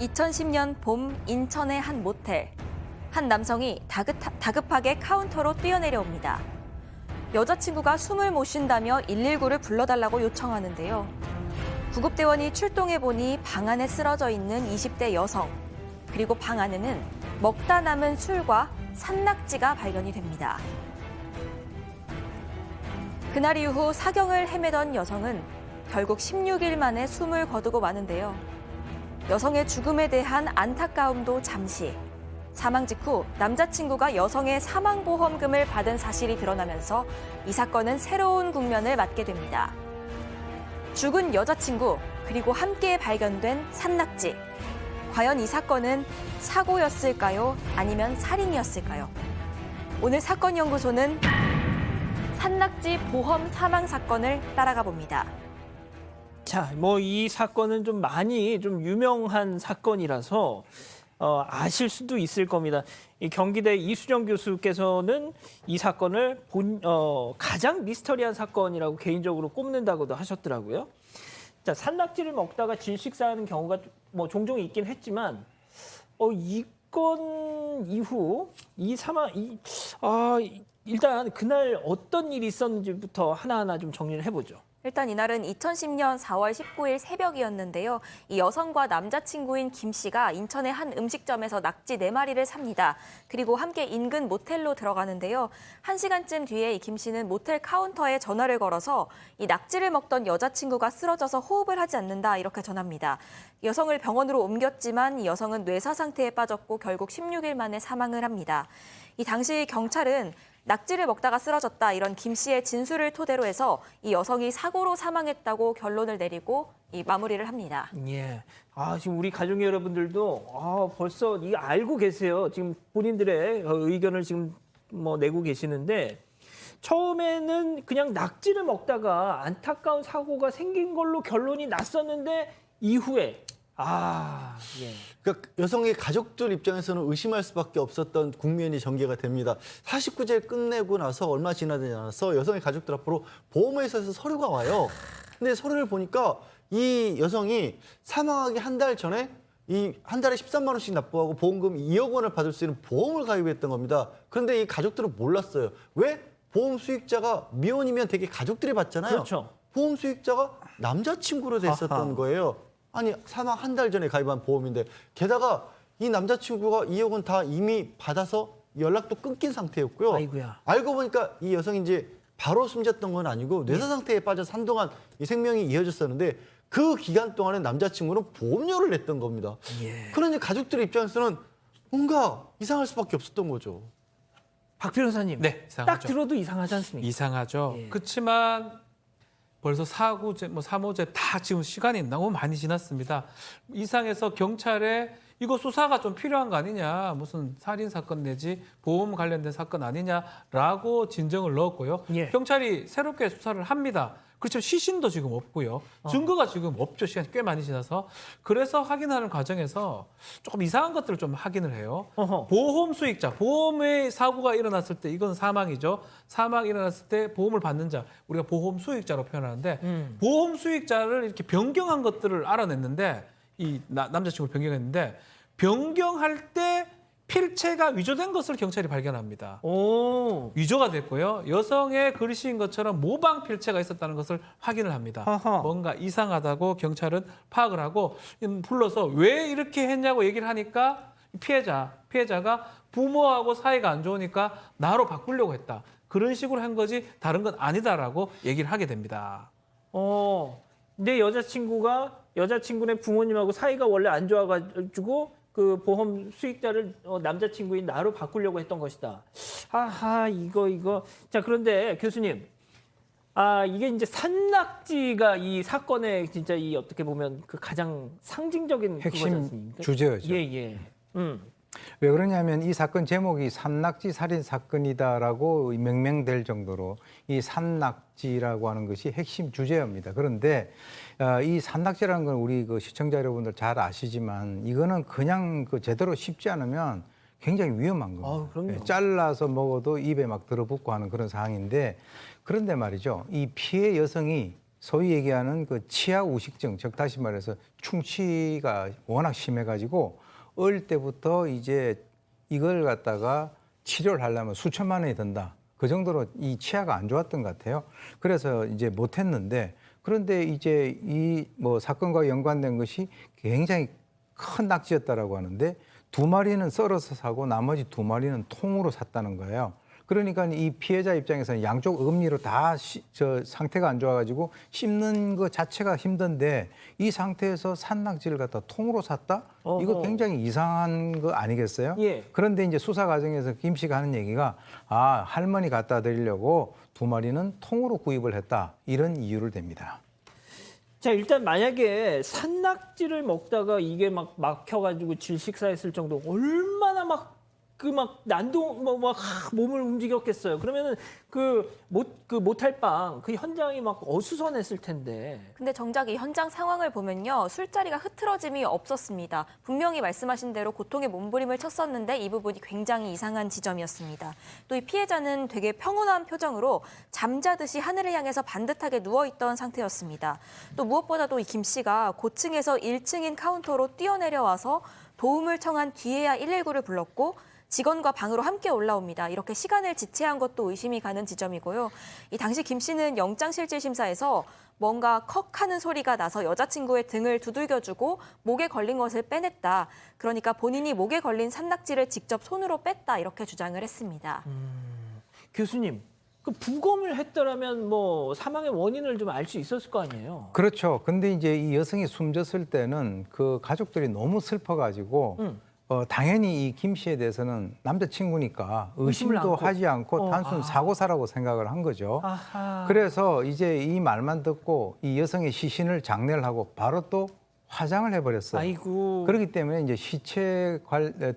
2010년 봄 인천의 한 모텔. 한 남성이 다급하게 카운터로 뛰어내려옵니다. 여자친구가 숨을 못 쉰다며 119를 불러달라고 요청하는데요. 구급대원이 출동해보니 방 안에 쓰러져 있는 20대 여성, 그리고 방 안에는 먹다 남은 술과 산낙지가 발견이 됩니다. 그날 이후 사경을 헤매던 여성은 결국 16일 만에 숨을 거두고 마는데요. 여성의 죽음에 대한 안타까움도 잠시. 사망 직후 남자친구가 여성의 사망보험금을 받은 사실이 드러나면서 이 사건은 새로운 국면을 맞게 됩니다. 죽은 여자친구, 그리고 함께 발견된 산낙지. 과연 이 사건은 사고였을까요? 아니면 살인이었을까요? 오늘 사건연구소는 산낙지 보험 사망 사건을 따라가 봅니다. 자, 뭐 이 사건은 좀 많이 좀 유명한 사건이라서 아실 수도 있을 겁니다. 이 경기대 이수정 교수께서는 이 사건을 가장 미스터리한 사건이라고 개인적으로 꼽는다고도 하셨더라고요. 자, 산낙지를 먹다가 질식사하는 경우가 뭐 종종 있긴 했지만 이건 이후 일단 그날 어떤 일이 있었는지부터 하나하나 좀 정리를 해보죠. 일단 이날은 2010년 4월 19일 새벽이었는데요. 이 여성과 남자친구인 김 씨가 인천의 한 음식점에서 낙지 4마리를 삽니다. 그리고 함께 인근 모텔로 들어가는데요. 1시간쯤 뒤에 이 김 씨는 모텔 카운터에 전화를 걸어서 이 낙지를 먹던 여자친구가 쓰러져서 호흡을 하지 않는다 이렇게 전합니다. 여성을 병원으로 옮겼지만 이 여성은 뇌사 상태에 빠졌고 결국 16일 만에 사망을 합니다. 이 당시 경찰은 낙지를 먹다가 쓰러졌다 이런 김 씨의 진술을 토대로 해서 이 여성이 사고로 사망했다고 결론을 내리고 마무리를 합니다. 예. 지금 우리 가족 여러분들도 벌써 이거 알고 계세요. 지금 본인들의 의견을 지금 뭐 내고 계시는데 처음에는 그냥 낙지를 먹다가 안타까운 사고가 생긴 걸로 결론이 났었는데 이후에 예. 그러니까 여성의 가족들 입장에서는 의심할 수밖에 없었던 국면이 전개가 됩니다. 49제 끝내고 나서 얼마 지나지 않아서 여성의 가족들 앞으로 보험회사에서 서류가 와요. 근데 서류를 보니까 이 여성이 사망하기 한 달 전에 이 한 달에 13만 원씩 납부하고 보험금 2억 원을 받을 수 있는 보험을 가입했던 겁니다. 그런데 이 가족들은 몰랐어요. 왜? 보험 수익자가 미혼이면 되게 가족들이 받잖아요. 그렇죠. 보험 수익자가 남자친구로 됐었던 거예요. 아니 사망 한 달 전에 가입한 보험인데 게다가 이 남자친구가 2억 원 다 이미 받아서 연락도 끊긴 상태였고요. 아이고야. 알고 보니까 이 여성이 이제 바로 숨졌던 건 아니고 뇌사 상태에 빠져서 한동안 이 생명이 이어졌었는데 그 기간 동안에 남자친구는 보험료를 냈던 겁니다. 예. 그러니 가족들 입장에서는 뭔가 이상할 수밖에 없었던 거죠. 박 변호사님. 네, 이상하죠. 딱 들어도 이상하지 않습니까? 이상하죠. 예. 그렇지만 벌써 4구제, 3호제 다 지금 시간이 너무 많이 지났습니다. 이상해서 경찰에 이거 수사가 좀 필요한 거 아니냐, 무슨 살인 사건 내지 보험 관련된 사건 아니냐라고 진정을 넣었고요. 예. 경찰이 새롭게 수사를 합니다. 그렇죠. 시신도 지금 없고요. 증거가 지금 없죠. 시간이 꽤 많이 지나서. 그래서 확인하는 과정에서 조금 이상한 것들을 좀 확인을 해요. 어허. 보험 수익자, 보험의 사고가 일어났을 때 이건 사망이죠. 사망이 일어났을 때 보험을 받는 자, 우리가 보험 수익자로 표현하는데 보험 수익자를 이렇게 변경한 것들을 알아냈는데 이 남자친구를 변경했는데 변경할 때 필체가 위조된 것을 경찰이 발견합니다. 오. 위조가 됐고요. 여성의 글씨인 것처럼 모방 필체가 있었다는 것을 확인을 합니다. 아하. 뭔가 이상하다고 경찰은 파악을 하고 불러서 왜 이렇게 했냐고 얘기를 하니까 피해자가 부모하고 사이가 안 좋으니까 나로 바꾸려고 했다. 그런 식으로 한 거지 다른 건 아니다라고 얘기를 하게 됩니다. 내 여자친구네 부모님하고 사이가 원래 안 좋아가지고 그 보험 수익자를 남자친구인 나로 바꾸려고 했던 것이다. 이거. 자, 그런데 교수님. 이게 이제 산낙지가 이 사건의 진짜 이 어떻게 보면 그 가장 상징적인 그거지 핵심 않습니까? 주제죠. 예. 왜 그러냐면 이 사건 제목이 산낙지 살인 사건이다라고 명명될 정도로 이 산낙지라고 하는 것이 핵심 주제입니다. 그런데 이 산낙지라는 건 우리 그 시청자 여러분들 잘 아시지만 이거는 그냥 그 제대로 씹지 않으면 굉장히 위험한 겁니다. 그럼요. 잘라서 먹어도 입에 막 들어붙고 하는 그런 상황인데 그런데 말이죠. 이 피해 여성이 소위 얘기하는 그 치아 우식증, 즉 다시 말해서 충치가 워낙 심해가지고 어릴 때부터 이제 이걸 갖다가 치료를 하려면 수천만 원이 든다. 그 정도로 이 치아가 안 좋았던 것 같아요. 그래서 이제 못했는데 그런데 이제 이 뭐 사건과 연관된 것이 굉장히 큰 낙지였다라고 하는데 2마리는 썰어서 사고 나머지 2마리는 통으로 샀다는 거예요. 그러니까 이 피해자 입장에서는 양쪽 어금니로 다 상태가 안 좋아가지고 씹는 것 자체가 힘든데 이 상태에서 산낙지를 갖다 통으로 샀다? 어허. 이거 굉장히 이상한 거 아니겠어요? 예. 그런데 이제 수사 과정에서 김 씨가 하는 얘기가 할머니 갖다 드리려고 2마리는 통으로 구입을 했다. 이런 이유를 댑니다. 자, 일단 만약에 산낙지를 먹다가 이게 막 막혀가지고 질식사했을 정도 얼마나 막 난동 몸을 움직였겠어요. 그러면은 모탈방 그 현장이 막 어수선했을 텐데. 근데 정작 이 현장 상황을 보면요. 술자리가 흐트러짐이 없었습니다. 분명히 말씀하신 대로 고통의 몸부림을 쳤었는데 이 부분이 굉장히 이상한 지점이었습니다. 또 이 피해자는 되게 평온한 표정으로 잠자듯이 하늘을 향해서 반듯하게 누워있던 상태였습니다. 또 무엇보다도 이 김 씨가 고층에서 1층인 카운터로 뛰어내려와서 도움을 청한 뒤에야 119를 불렀고 직원과 방으로 함께 올라옵니다. 이렇게 시간을 지체한 것도 의심이 가는 지점이고요. 이 당시 김 씨는 영장실질심사에서 뭔가 컥 하는 소리가 나서 여자친구의 등을 두들겨주고 목에 걸린 것을 빼냈다. 그러니까 본인이 목에 걸린 산낙지를 직접 손으로 뺐다. 이렇게 주장을 했습니다. 교수님, 그 부검을 했더라면 뭐 사망의 원인을 좀 알 수 있었을 거 아니에요? 그렇죠. 근데 이제 이 여성이 숨졌을 때는 그 가족들이 너무 슬퍼가지고 당연히 이 김 씨에 대해서는 남자친구니까 의심도 않고. 하지 않고 단순 사고사라고 생각을 한 거죠. 아하. 그래서 이제 이 말만 듣고 이 여성의 시신을 장례를 하고 바로 또 화장을 해버렸어요. 아이고. 그렇기 때문에 이제 시체에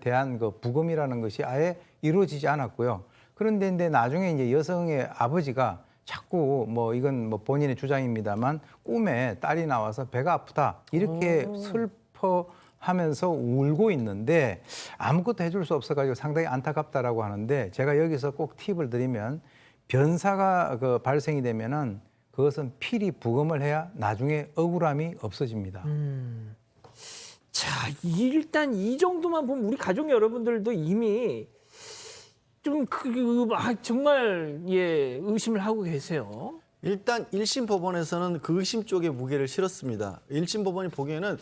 대한 그 부검이라는 것이 아예 이루어지지 않았고요. 그런데 이제 나중에 이제 여성의 아버지가 자꾸 뭐 이건 뭐 본인의 주장입니다만 꿈에 딸이 나와서 배가 아프다 이렇게 슬퍼하면서 울고 있는데 아무것도 해줄 수 없어가지고 상당히 안타깝다라고 하는데 제가 여기서 꼭 팁을 드리면 변사가 발생이 되면은 그것은 필히 부검을 해야 나중에 억울함이 없어집니다. 자, 일단 이 정도만 보면 우리 가족 여러분들도 이미 좀 정말 의심을 하고 계세요. 일단 1심 법원에서는 그 의심 쪽에 무게를 실었습니다. 1심 법원이 보기에는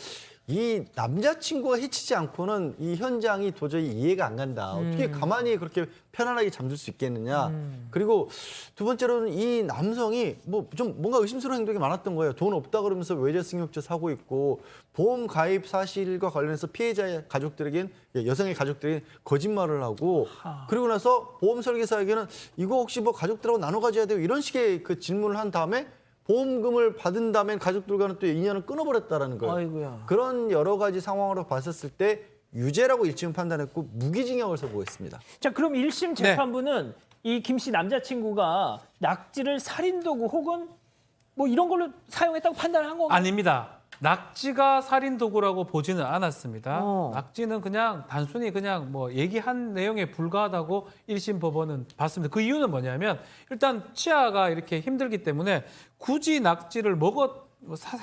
이 남자친구가 해치지 않고는 이 현장이 도저히 이해가 안 간다. 어떻게 가만히 그렇게 편안하게 잠들 수 있겠느냐. 그리고 두 번째로는 이 남성이 뭐 좀 뭔가 의심스러운 행동이 많았던 거예요. 돈 없다 그러면서 외제 승용차 사고 있고 보험 가입 사실과 관련해서 피해자의 가족들에겐 여성의 가족들에겐 거짓말을 하고 그리고 나서 보험 설계사에게는 이거 혹시 뭐 가족들하고 나눠 가져야 돼요 이런 식의 그 질문을 한 다음에 보험금을 받은 다음에 가족들과는 또 인연을 끊어버렸다라는 거예요. 아이고야. 그런 여러 가지 상황으로 봤었을 때 유죄라고 1심 판단했고 무기징역을 선고했습니다. 자, 그럼 1심 재판부는 이 김 씨 남자친구가 낙지를 살인도구 혹은 뭐 이런 걸로 사용했다고 판단을 한 건가요? 아닙니다. 낙지가 살인 도구라고 보지는 않았습니다. 어. 낙지는 그냥 단순히 그냥 뭐 얘기한 내용에 불과하다고 1심 법원은 봤습니다. 그 이유는 뭐냐면 일단 치아가 이렇게 힘들기 때문에 굳이 낙지를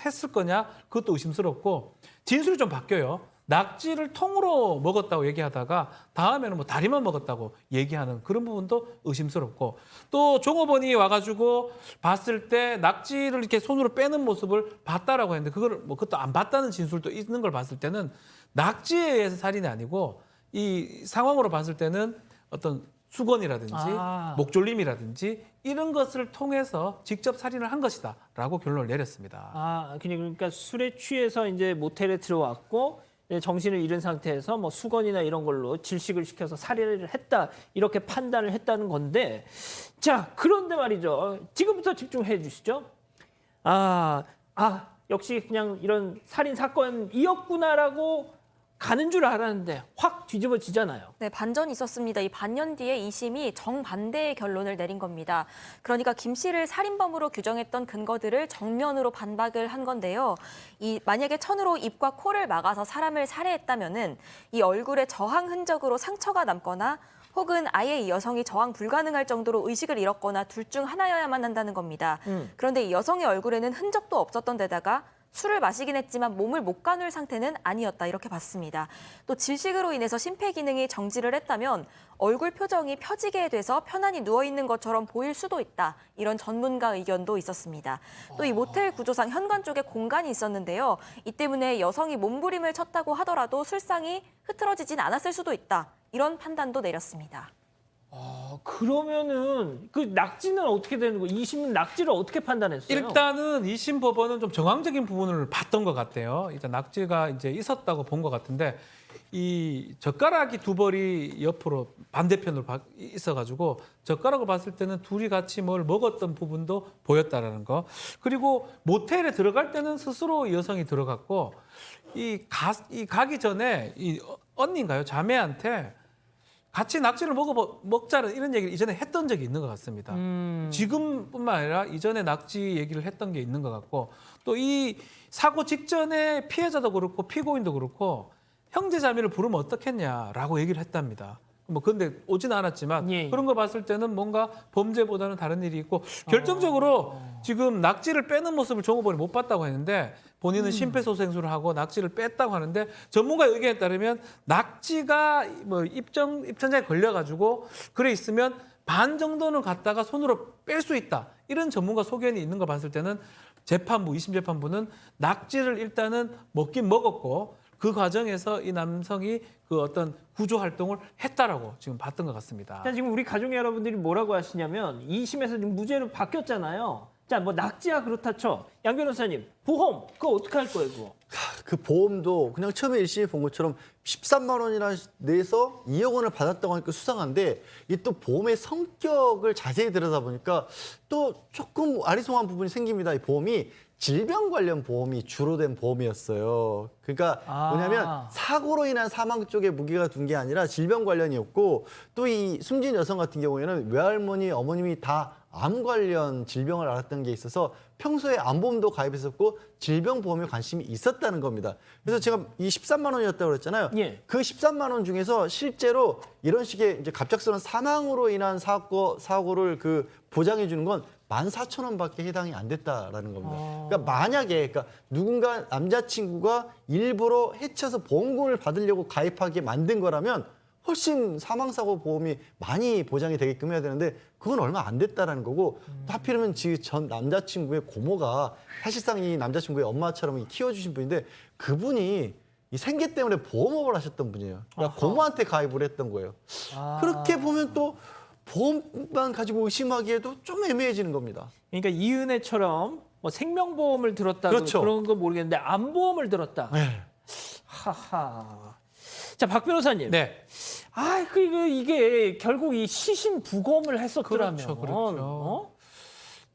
했을 거냐 그것도 의심스럽고 진술이 좀 바뀌어요. 낙지를 통으로 먹었다고 얘기하다가 다음에는 뭐 다리만 먹었다고 얘기하는 그런 부분도 의심스럽고 또 종업원이 와가지고 봤을 때 낙지를 이렇게 손으로 빼는 모습을 봤다라고 했는데 그것도 안 봤다는 진술도 있는 걸 봤을 때는 낙지에 의해서 살인이 아니고 이 상황으로 봤을 때는 어떤 수건이라든지 목졸림이라든지 이런 것을 통해서 직접 살인을 한 것이다라고 결론을 내렸습니다. 그러니까 술에 취해서 이제 모텔에 들어왔고 정신을 잃은 상태에서 뭐 수건이나 이런 걸로 질식을 시켜서 살해를 했다 이렇게 판단을 했다는 건데 자 그런데 말이죠 지금부터 집중해 주시죠. 역시 그냥 이런 살인 사건이었구나라고 가는 줄 알았는데 확 뒤집어지잖아요. 네, 반전이 있었습니다. 이 반년 뒤에 2심이 정반대의 결론을 내린 겁니다. 그러니까 김 씨를 살인범으로 규정했던 근거들을 정면으로 반박을 한 건데요. 만약에 천으로 입과 코를 막아서 사람을 살해했다면은 이 얼굴에 저항 흔적으로 상처가 남거나 혹은 아예 이 여성이 저항 불가능할 정도로 의식을 잃었거나 둘 중 하나여야만 한다는 겁니다. 그런데 이 여성의 얼굴에는 흔적도 없었던 데다가 술을 마시긴 했지만 몸을 못 가눌 상태는 아니었다 이렇게 봤습니다. 또 질식으로 인해서 심폐 기능이 정지를 했다면 얼굴 표정이 펴지게 돼서 편안히 누워있는 것처럼 보일 수도 있다. 이런 전문가 의견도 있었습니다. 또 이 모텔 구조상 현관 쪽에 공간이 있었는데요. 이 때문에 여성이 몸부림을 쳤다고 하더라도 술상이 흐트러지진 않았을 수도 있다. 이런 판단도 내렸습니다. 그러면은 그 낙지는 어떻게 되는 거예요? 2심은 낙지를 어떻게 판단했어요? 일단은 2심 법원은 좀 정황적인 부분을 봤던 것 같아요. 일단 낙지가 이제 있었다고 본 것 같은데 이 젓가락이 두 벌이 옆으로 반대편으로 있어가지고 젓가락을 봤을 때는 둘이 같이 뭘 먹었던 부분도 보였다라는 거. 그리고 모텔에 들어갈 때는 스스로 여성이 들어갔고 가기 전에 이 언니인가요? 자매한테 같이 낙지를 먹자는 이런 얘기를 이전에 했던 적이 있는 것 같습니다. 지금뿐만 아니라 이전에 낙지 얘기를 했던 게 있는 것 같고 또 이 사고 직전에 피해자도 그렇고 피고인도 그렇고 형제자매를 부르면 어떻겠냐라고 얘기를 했답니다. 뭐 근데 오진 않았지만 예. 그런 거 봤을 때는 뭔가 범죄보다는 다른 일이 있고 결정적으로 지금 낙지를 빼는 모습을 종업원이 못 봤다고 했는데 본인은 심폐소생술을 하고 낙지를 뺐다고 하는데 전문가의 의견에 따르면 낙지가 뭐 입천장에 걸려가지고 그래 있으면 반 정도는 갖다가 손으로 뺄 수 있다. 이런 전문가 소견이 있는 거 봤을 때는 재판부, 2심 재판부는 낙지를 일단은 먹긴 먹었고 그 과정에서 이 남성이 그 어떤 구조 활동을 했다라고 지금 봤던 것 같습니다. 자, 지금 우리 가족 여러분들이 뭐라고 하시냐면 2심에서 지금 무죄로 바뀌었잖아요. 자, 뭐 낙지야 그렇다 쳐. 양 변호사님, 보험 그거 어떻게 할 거예요, 그거? 그 보험도 그냥 처음에 1심에 본 것처럼 13만 원이나 내서 2억 원을 받았다고 하니까 수상한데 이 또 보험의 성격을 자세히 들여다보니까 또 조금 아리송한 부분이 생깁니다. 이 보험이 질병 관련 보험이 주로 된 보험이었어요. 그러니까 뭐냐면 사고로 인한 사망 쪽에 무게가 둔 게 아니라 질병 관련이었고 또 이 숨진 여성 같은 경우에는 외할머니, 어머님이 다 암 관련 질병을 앓았던 게 있어서 평소에 암보험도 가입했었고 질병보험에 관심이 있었다는 겁니다. 그래서 제가 이 13만 원이었다고 그랬잖아요. 예. 그 13만 원 중에서 실제로 이런 식의 이제 갑작스러운 사망으로 인한 사고를 그 보장해 주는 건 14,000원밖에 해당이 안 됐다라는 겁니다. 그러니까 만약에 누군가 남자친구가 일부러 해쳐서 보험금을 받으려고 가입하게 만든 거라면 훨씬 사망사고 보험이 많이 보장이 되게끔 해야 되는데 그건 얼마 안 됐다라는 거고 또 하필이면 지금 전 남자친구의 고모가 사실상 이 남자친구의 엄마처럼 키워주신 분인데 그분이 이 생계 때문에 보험업을 하셨던 분이에요. 그러니까 고모한테 가입을 했던 거예요. 그렇게 보면 또 보험만 가지고 의심하기에도 좀 애매해지는 겁니다. 그러니까 이은혜처럼 뭐 생명보험을 들었다 그렇죠. 그런 건 모르겠는데 암보험을 들었다. 네. 하하. 자, 박 변호사님. 네. 이게 결국 이 시신 부검을 했었더라면. 그렇죠.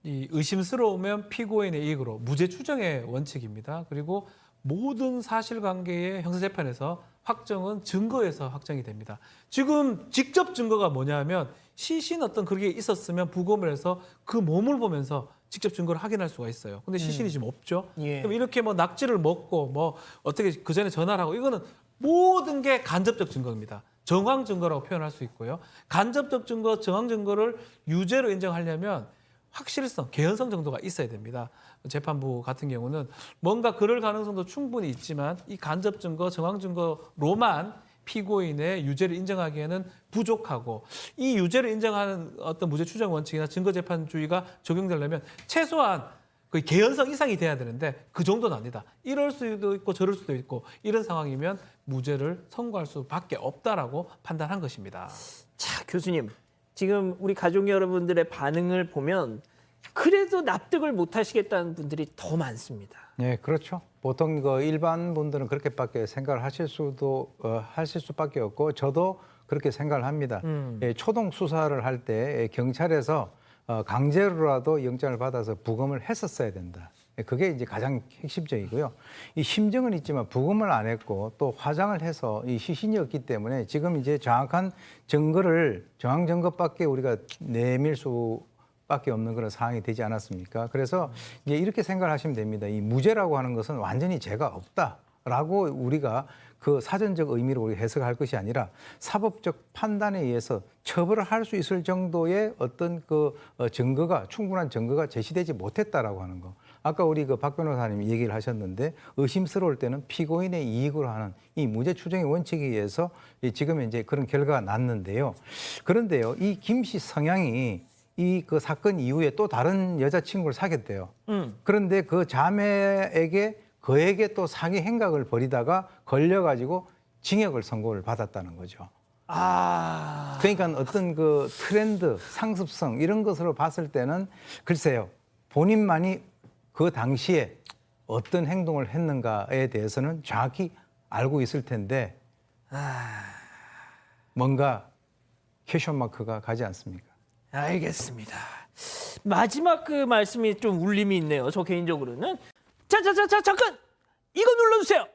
이 의심스러우면 피고인의 이익으로 무죄 추정의 원칙입니다. 그리고 모든 사실관계의 형사재판에서 확정은 증거에서 확정이 됩니다. 지금 직접 증거가 뭐냐면 시신 어떤 그게 있었으면 부검을 해서 그 몸을 보면서 직접 증거를 확인할 수가 있어요. 근데 시신이 지금 없죠. 예. 그럼 이렇게 뭐 낙지를 먹고 뭐 어떻게 그 전에 전화를 하고 이거는 모든 게 간접적 증거입니다. 정황 증거라고 표현할 수 있고요. 간접적 증거, 정황 증거를 유죄로 인정하려면 확실성, 개연성 정도가 있어야 됩니다. 재판부 같은 경우는 뭔가 그럴 가능성도 충분히 있지만 이 간접 증거, 정황 증거로만 피고인의 유죄를 인정하기에는 부족하고 이 유죄를 인정하는 어떤 무죄 추정 원칙이나 증거 재판주의가 적용되려면 최소한 그 개연성 이상이 돼야 되는데 그 정도는 아니다. 이럴 수도 있고 저럴 수도 있고 이런 상황이면 무죄를 선고할 수밖에 없다라고 판단한 것입니다. 자, 교수님. 지금 우리 가족 여러분들의 반응을 보면 그래도 납득을 못 하시겠다는 분들이 더 많습니다. 네, 그렇죠. 보통 그 일반 분들은 그렇게밖에 생각을 하실 수밖에 없고 저도 그렇게 생각을 합니다. 예, 초동 수사를 할 때 경찰에서 강제로라도 영장을 받아서 부검을 했었어야 된다. 그게 이제 가장 핵심적이고요. 이 심증은 있지만 부검을 안 했고 또 화장을 해서 이 시신이 없기 때문에 지금 이제 정확한 증거밖에 우리가 내밀 수밖에 없는 그런 상황이 되지 않았습니까? 그래서 이제 이렇게 생각을 하시면 됩니다. 이 무죄라고 하는 것은 완전히 죄가 없다라고 우리가 그 사전적 의미로 우리가 해석할 것이 아니라 사법적 판단에 의해서 처벌을 할 수 있을 정도의 어떤 그 증거가 충분한 증거가 제시되지 못했다라고 하는 거. 아까 우리 그 박 변호사님이 얘기를 하셨는데 의심스러울 때는 피고인의 이익으로 하는 이 무죄 추정의 원칙에 의해서 지금 이제 그런 결과가 났는데요. 그런데요, 이 김 씨 성향이 이 그 사건 이후에 또 다른 여자친구를 사귀었대요. 그런데 그 자매에게 그에게 또 사기 행각을 벌이다가 걸려가지고 징역을 선고를 받았다는 거죠. 그러니까 어떤 그 트렌드, 상습성 이런 것으로 봤을 때는 글쎄요, 본인만이 그 당시에 어떤 행동을 했는가에 대해서는 정확히 알고 있을 텐데 뭔가 퀘션 마크가 가지 않습니까? 알겠습니다. 마지막 그 말씀이 좀 울림이 있네요. 저 개인적으로는. 자, 잠깐! 이거 눌러주세요.